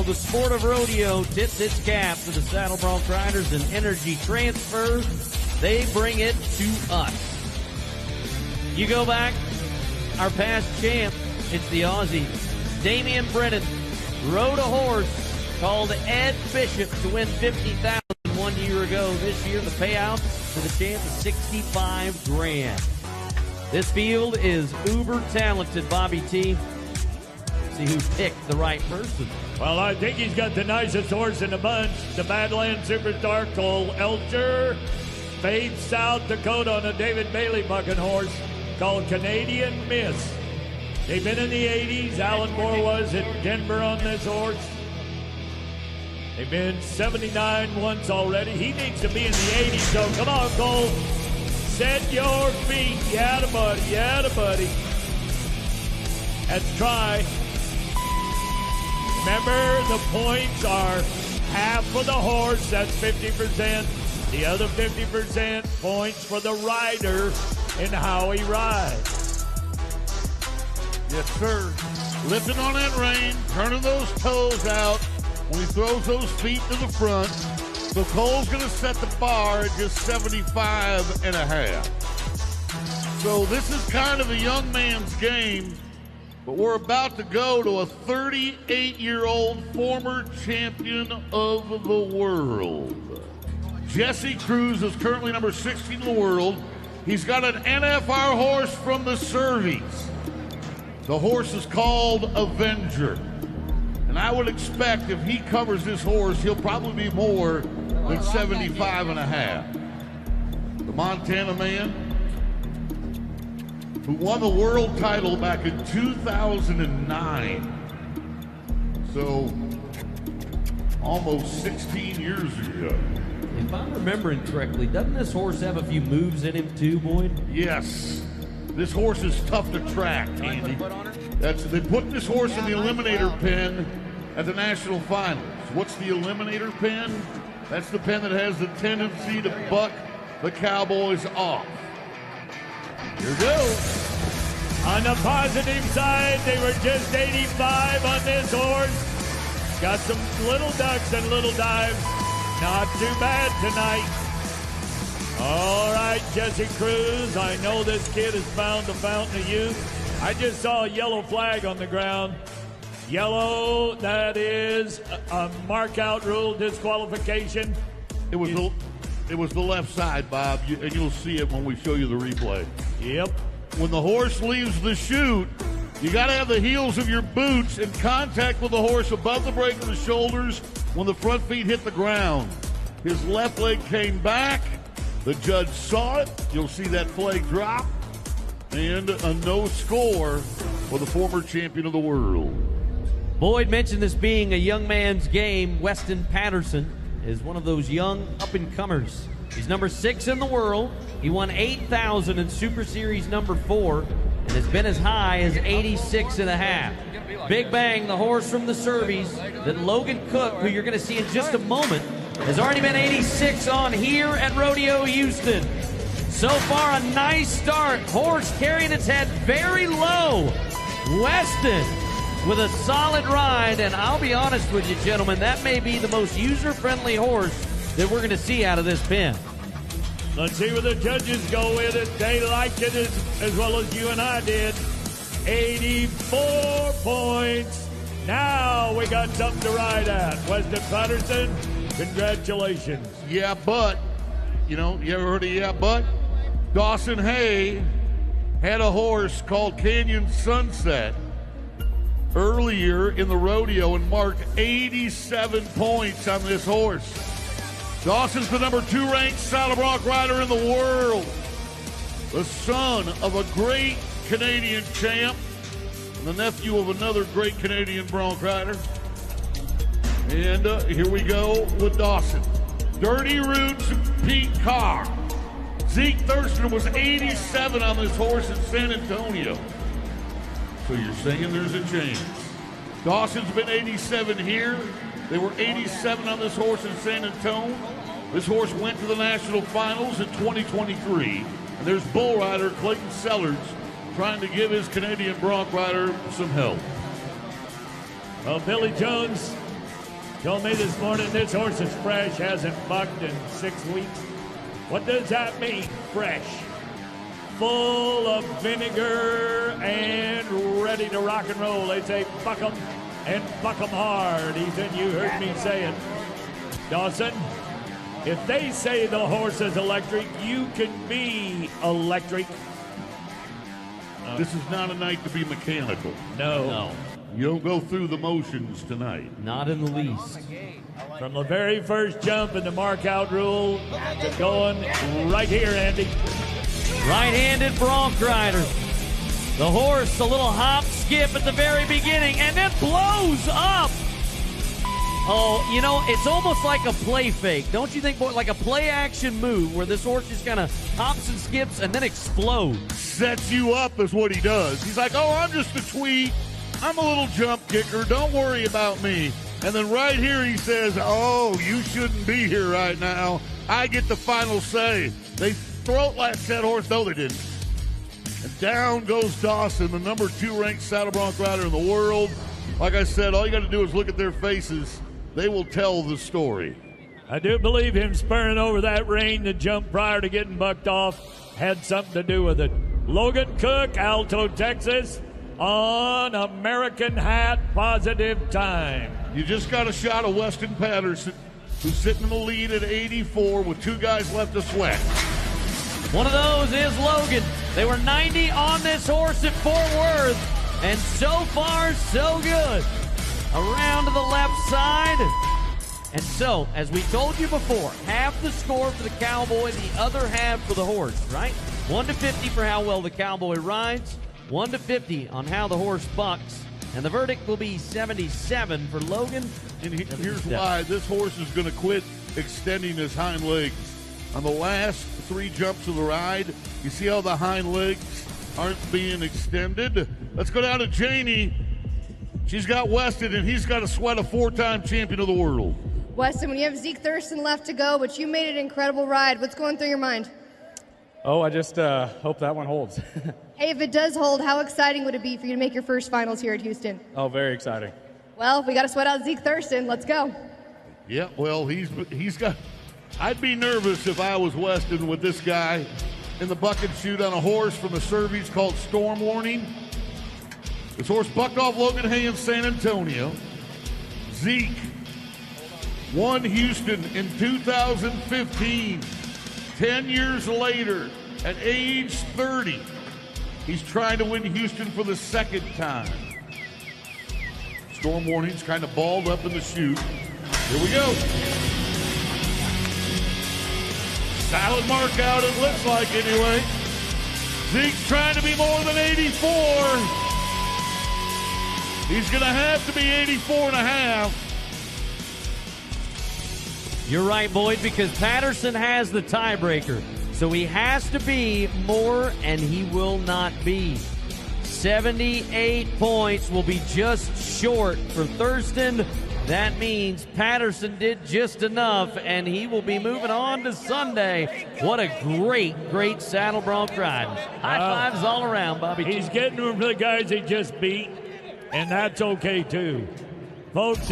While the sport of rodeo tips its cap to the saddle bronc riders and energy transfer, they bring it to us. You go back, our past champ, it's the Aussie, Damian Brennan, rode a horse called Ed Bishop to win $50,000 1 year ago. This year, the payout to the champ is $65,000. This field is uber talented, Bobby T. See who picked the right person. Well, I think he's got the nicest horse in the bunch. The Badland Superstar Cole Elcher. Faith, South Dakota on a David Bailey bucking horse called Canadian Miss. They've been in the 80s. Alan Moore was at Denver on this horse. They've been 79 once already. He needs to be in the 80s, so come on, Cole. Set your feet. Yeah, buddy. Yeah, buddy. Let's try. Remember, the points are half for the horse. That's 50%. The other 50% points for the rider and how he rides. Yes, sir. Lifting on that rein, turning those toes out when he throws those feet to the front. So Cole's going to set the bar at just 75 and a half. So this is kind of a young man's game, but we're about to go to a 38-year-old former champion of the world. Jesse Cruz is currently number 16 in the world. He's got an NFR horse from the Cervies. The horse is called Avenger. And I would expect if he covers this horse, he'll probably be more than 75 and a half. The Montana man who won the world title back in 2009. So almost 16 years ago. If I'm remembering correctly, doesn't this horse have a few moves in him too, Boyd? Yes. This horse is tough to track, Andy. They put this horse in the eliminator pen at the national finals. What's the eliminator pen? That's the pen that has the tendency to buck the Cowboys off. Here goes. On the positive side, they were just 85 on this horse. Got some little ducks and little dives. Not too bad tonight. All right, Jesse Cruz, I know this kid has found the fountain of youth. I just saw a yellow flag on the ground. Yellow, that is a mark-out rule, disqualification. It was the left side, Bob, and you'll see it when we show you the replay. Yep. When the horse leaves the chute, you got to have the heels of your boots in contact with the horse above the break of the shoulders when the front feet hit the ground. His left leg came back. The judge saw it. You'll see that flag drop. And a no score for the former champion of the world. Boyd mentioned this being a young man's game. Weston Patterson is one of those young up-and-comers. He's number 6 in the world. He won $8,000 in Super Series number 4 and has been as high as 86 and a half. Big Bang, the horse from the Cervies that Logan Cook, who you're going to see in just a moment, has already been 86 on here at Rodeo Houston. So far, a nice start. Horse carrying its head very low. Weston with a solid ride, and I'll be honest with you, gentlemen, that may be the most user-friendly horse that we're going to see out of this pen. Let's see where the judges go with it. They liked it as well as you and I did. 84 points. Now we got something to ride at. Weston Patterson, congratulations. Yeah, but, you ever heard of yeah, but? Dawson Hay had a horse called Canyon Sunset earlier in the rodeo and marked 87 points on this horse. Dawson's the number 2 ranked saddle bronc rider in the world. The son of a great Canadian champ and the nephew of another great Canadian bronc rider. And here we go with Dawson. Dirty Roots Pete Carr. Zeke Thurston was 87 on this horse in San Antonio. So you're saying there's a chance. Dawson's been 87 here. They were 87 on this horse in San Antonio. This horse went to the national finals in 2023. And there's bull rider Clayton Sellers trying to give his Canadian bronc rider some help. Well, Billy Jones told me this morning this horse is fresh, hasn't bucked in 6 weeks. What does that mean, fresh? Full of vinegar and ready to rock and roll. They say buck 'em and buck 'em hard. Ethan, you heard me say it. Dawson, if they say the horse is electric, you can be electric. This is not a night to be mechanical. No. You don't go through the motions tonight. Not in the least. From the very first jump in the mark-out rule to going right here, Andy. Right-handed bronc rider. The horse, a little hop skip at the very beginning, and then blows up. Oh, you know, it's almost like a play fake. Don't you think, boy, like a play-action move where this horse just kind of hops and skips and then explodes? Sets you up is what he does. He's like, oh, I'm just a tweet. I'm a little jump kicker. Don't worry about me. And then right here he says, oh, you shouldn't be here right now. I get the final say. They throat latched that horse. No, they didn't. And down goes Dawson, the number 2 ranked saddle bronc rider in the world. Like I said, all you got to do is look at their faces. They will tell the story. I do believe him spurring over that rein to jump prior to getting bucked off had something to do with it. Logan Cook, Alto, Texas, on American Hat Positive Time. You just got a shot of Weston Patterson, who's sitting in the lead at 84 with 2 guys left to sweat. One of those is Logan. They were 90 on this horse at Fort Worth, and so far, so good. Around to the left side. And so, as we told you before, half the score for the Cowboy, the other half for the horse, right? 1-50 for how well the Cowboy rides, 1-50 on how the horse bucks, and the verdict will be 77 for Logan. And here's why. This horse is going to quit extending his hind legs. On the last 3 jumps of the ride, you see how the hind legs aren't being extended? Let's go down to Janie. She's got Weston, and he's got to sweat a 4-time champion of the world. Weston, when you have Zeke Thurston left to go, but you made an incredible ride, what's going through your mind? Oh, I just hope that one holds. Hey, if it does hold, how exciting would it be for you to make your first finals here at Houston? Oh, very exciting. Well, we got to sweat out Zeke Thurston. Let's go. Yeah, well, he's got. I'd be nervous if I was Weston with this guy in the bucket chute on a horse from the Cervies called Storm Warning. This horse bucked off Logan Hay in San Antonio. Zeke won Houston in 2015. 10 years later, at age 30, he's trying to win Houston for the 2nd time. Storm Warning's kind of balled up in the chute. Here we go. Solid mark out, it looks like, anyway. Zeke's trying to be more than 84. He's going to have to be 84 and a half. You're right, Boyd, because Patterson has the tiebreaker. So he has to be more, and he will not be. 78 points will be just short for Thurston. That means Patterson did just enough, and he will be moving on to Sunday. What a great, great saddle bronc ride. High fives all around, Bobby. He's getting them for the guys he just beat, and that's okay, too. Folks,